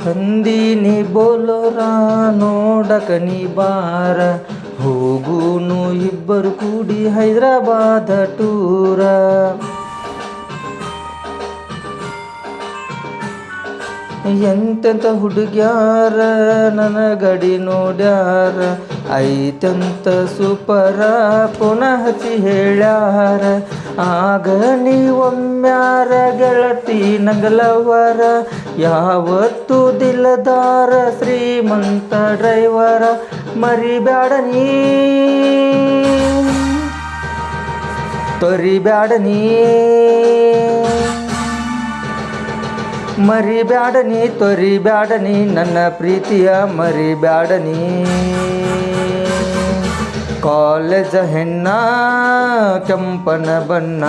ತಂದೀನಿ ಬೋಲೋರ ನೋಡಕ ನೀ ಬಾರ, ಹೋಗೂನು ಇಬ್ಬರು ಕೂಡಿ ಹೈದರಾಬಾದ ಟೂರ. ಎಂತೆಂಥ ಹುಡುಗ್ಯಾರ ನನ್ನ ಗಡಿ ನೋಡ್ಯಾರ, ಐತಂತ ಸೂಪರ ಪುನಃ ಹಚ್ಚಿ ಹೇಳ್ಯಾರ. ಆಗ ನೀ ಒಮ್ಮ್ಯಾರ ಗೆಳತಿ ನಗಲವರ, ಯಾವತ್ತು ದಿಲದಾರ ಶ್ರೀಮಂತ ಡ್ರೈವರ. ಮರಿಬ್ಯಾಡ ನೀ ತೊರಿಬ್ಯಾಡ ನೀ, ಮರಿಬ್ಯಾಡ ನೀ ತೊರಿಬ್ಯಾಡ ನೀ, ನನ್ನ ಪ್ರೀತಿಯ ಮರಿಬ್ಯಾಡ ನೀ. ಕಾಲೇಜ ಹೆಣ್ಣ ಕೆಂಪನ ಬಣ್ಣ.